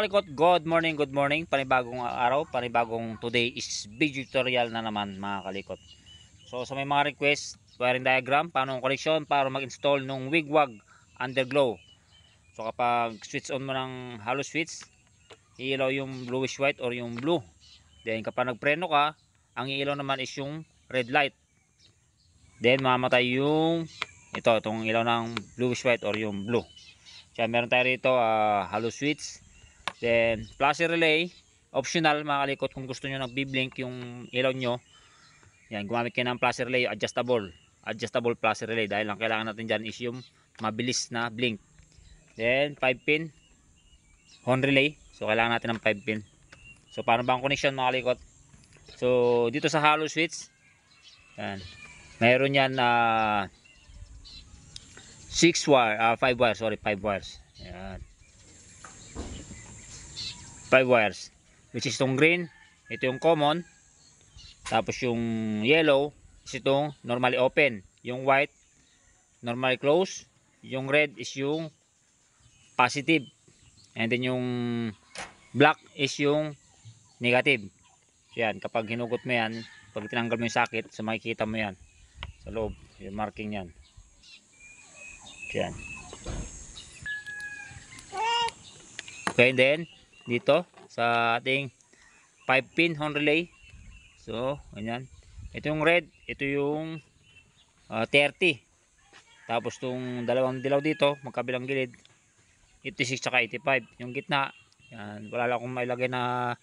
mga kalikot, good morning, panibagong araw, panibagong today is video tutorial na naman mga kalikot. So sa may mga request, wiring diagram, paano ang connection para mag-install nung wigwag underglow. So kapag switch on mo ng hollow switch, iilaw yung bluish white or yung blue. Then kapag nagpreno ka, ang iilaw naman is yung red light. Then mamatay yung itong ilaw ng bluish white or yung blue. Kaya meron tayo rito hollow switch. Then flasher relay, optional mga kalikot kung gusto nyo nagbi-blink yung ilaw nyo. Yan, gumamit kayo ng flasher relay, adjustable flasher relay, dahil ang kailangan natin dyan is yung mabilis na blink. Then 5 pin horn relay, so kailangan natin ng 5 pin. So paano ba ang connection mga kalikot? So dito sa hollow switch, yan, mayroon yan 5 wires. Yan, 5 wires, which is itong green, ito yung common, tapos yung yellow is itong normally open, yung white normally close, yung red is yung positive, and then yung black is yung negative. So yan, kapag hinugot mo yan, pag tinanggal mo yung sakit, so makikita mo yan sa loob, yung marking yan. Yan. Okay, then dito sa ating 5 pin horn relay, so ganyan, ito yung red, ito yung 30, tapos itong dalawang dilaw dito magkabilang gilid 86 tsaka 85, yung gitna yan, wala lang akong mailagay na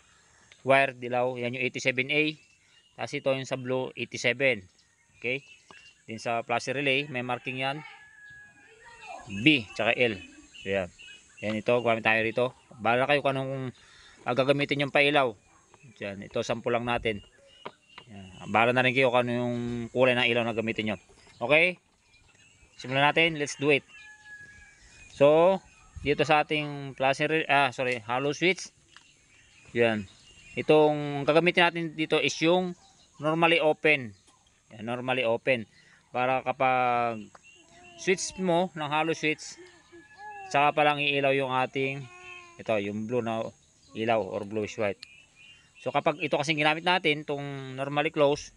wire dilaw, yan yung 87A, tapos ito yung sa blue 87. Okay, din sa flasher relay may marking yan B tsaka L. So yan, yan, ito gamit tayo rito. Bahala kayo kung anong gagamitin yung pailaw. Diyan, ito sample lang natin. Yan, bahala na rin kayo kung ano yung kulay ng ilaw na gamitin nyo. Okay, simulan natin, let's do it. So dito sa ating hollow switch, yan, itong gagamitin natin dito is yung normally open. Yan, normally open, para kapag switch mo ng hollow switch, saka pa lang iilaw yung ating yung blue na ilaw or bluish white. So kapag ito kasi ginamit natin itong normally close,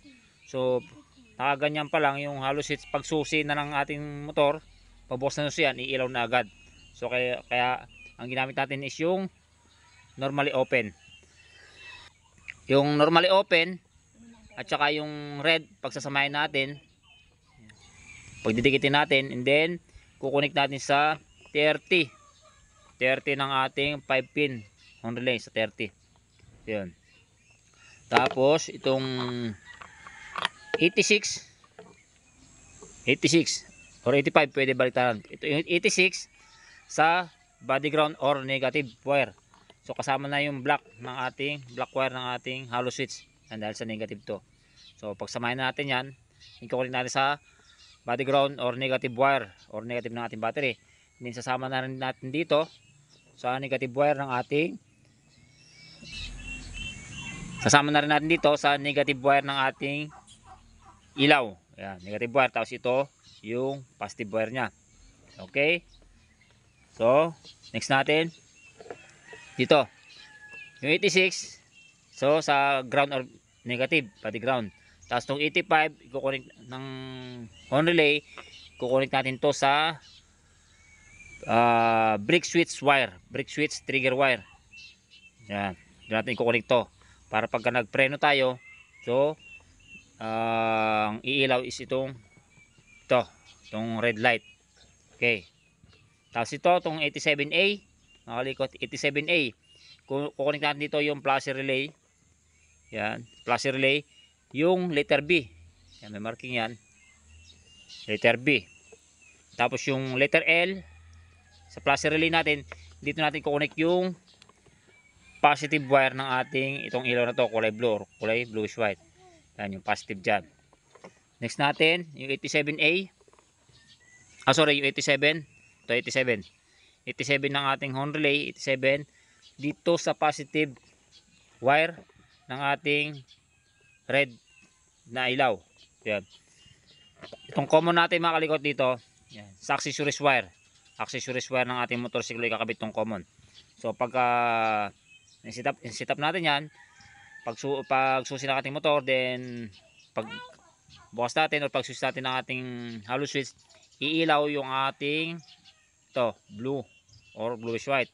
so nakaganyan pa lang yung hollow switch, pag susi na ng ating motor, pagbukas na susian, iilaw na agad. So kaya ang ginamit natin is yung normally open. Yung normally open at saka yung red, pagsasamahin natin, pagdidikitin natin, and then kukunik natin sa 30 ng ating 5 pin horn relay sa 30. Yun. Tapos itong 86 or 85, pwede baliktaran. Ito yung 86 sa body ground or negative wire. So kasama na yung black wire ng ating hollow switch, dahil sa negative to. So pagsamahin natin yan, ikukunik natin sa body ground or negative wire or negative ng ating battery. Then sasama na rin natin dito sa negative wire ng ating ilaw. Ayan, negative wire, tapos ito yung positive wire nya. Okay, so next natin dito yung 86, so sa ground or negative body ground. Tapos itong 85, ikukunik ng horn relay, kukunik natin to sa brake switch trigger wire. Yan, doon natin kukunik to, para pagka nagpreno tayo, so ang iilaw is itong red light. Okay, tapos itong 87A, nakalikot, 87A, kukunik natin dito yung flasher relay. Yan, flasher relay, yung letter B. Yan, may marking yan, letter B. Tapos yung letter L sa flasher relay natin, dito natin kukunik yung positive wire ng ating itong ilaw na to, kulay blue or kulay bluish white. Yan, yung positive dyan. Next natin yung 87A, yung 87, ito 87 ng ating horn relay, 87 dito sa positive wire ng ating red na ilaw. Yan, itong common natin mga kalikot dito, yan, sa accessories wire ng ating motorsiklo, ikakabit tong common. So pagka set up natin yan, pag susi ng ating motor, then pag bukas natin o pag susi natin ng ating hollow switch, iilaw yung ating blue or bluish white.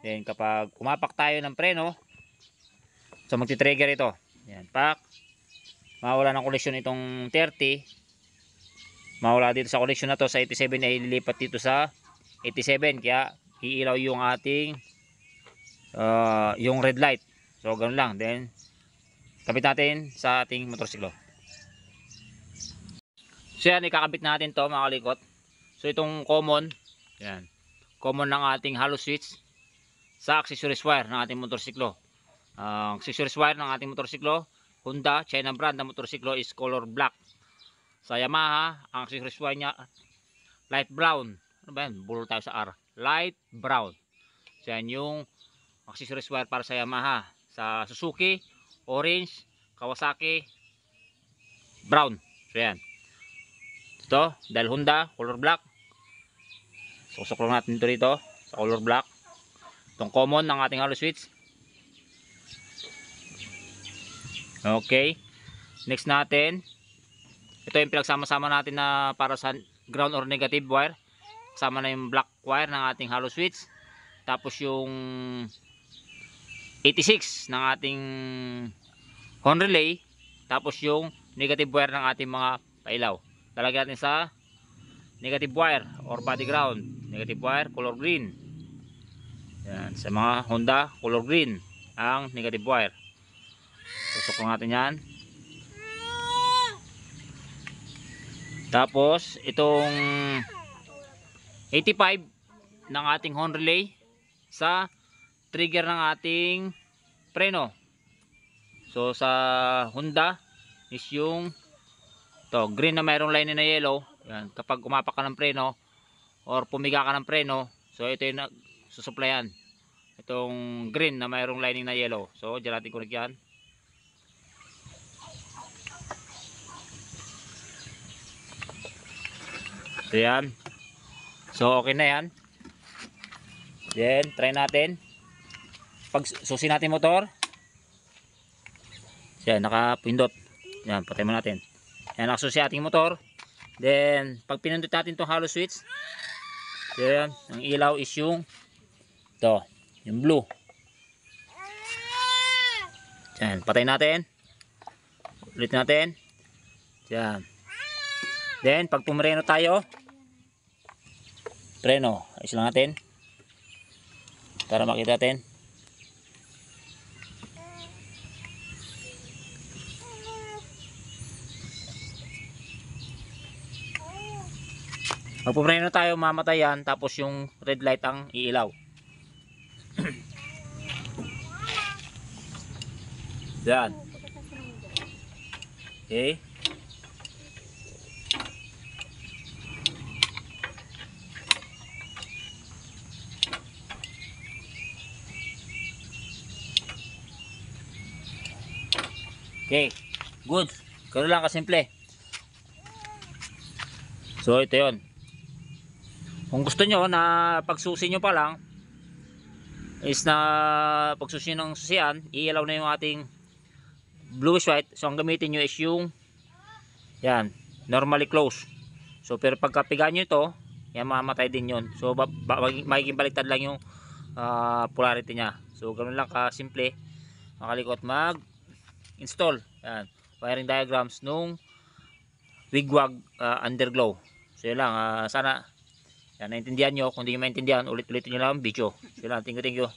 Then kapag umapak tayo ng preno, so magti-trigger ito. Yan, pak. Mawala ng koleksyon itong 30. Mawala dito sa koleksyon na to sa 87 ay ililipat dito sa 87, kaya iilaw yung ating yung red light. So ganoon lang. Then kabit natin sa ating motorsiklo. So yan, ikakabit natin to mga kalikot. So itong common, yan, common ng ating hollow switch sa accessories wire ng ating motorsiklo. Accessories wire ng ating motorsiklo, Honda, China brand na motorsiklo is color black. Sa Yamaha, ang accessories wire nya light brown. Ano ba yan? Bulol tayo sa R. Light brown. So yan yung accessories wire para sa Yamaha. Sa Suzuki, orange, Kawasaki, brown. So yan. Ito, dahil Honda, color black. Susok lang natin dito sa color black. Itong common ng ating hollow switch. Okay. Next natin, ito yung pinagsama-sama natin na para sa ground or negative wire. Kasama na yung black wire ng ating hollow switch. Tapos yung 86 ng ating horn relay. Tapos yung negative wire ng ating mga pailaw. Lalagyan natin sa negative wire or body ground. Negative wire, color green. Yan, sa mga Honda, color green ang negative wire. Susok lang natin yan. Tapos itong 85 ng ating horn relay sa trigger ng ating preno. So sa Honda is yung green na mayroong line na yellow. Yan, kapag umapak ka ng preno or pumiga ka ng preno, so ito yung susuplayan. Itong green na mayroong lining na yellow. So diyan natin connect yan. So yan. So okay na yan. Then try natin. Pag susi natin motor. Yan, nakapindot. Yan, patay mo natin. Yan, nakasusi ating motor. Then pag pinindot natin itong hollow switch, yan, ang ilaw is yung yung blue. Yan, patay natin. Ulit natin. Yan. Then pag pumreno tayo, preno, ayos lang natin para makita natin. Pag pumreno tayo, mamatay yan, tapos yung red light ang iilaw. Yan. Okay. Okay, good. Ganun lang kasimple. So ito yon. Kung gusto nyo na pagsusi nyo pa lang is na pagsusi ng susian, iilaw na yung ating bluish white. So ang gamitin nyo is yung yan, normally close. So pero pagkapiga nyo ito, yan, mamatay din yon. So magiging baliktad lang yung polarity nya. So ganun lang kasimple. Makalikot mag install. Yan, wiring diagrams nung wigwag underglow. So yun lang, sana yan, naintindihan nyo. Kung hindi nyo maintindihan, ulit-ulitin nyo lang ang video. So yun lang, thank you.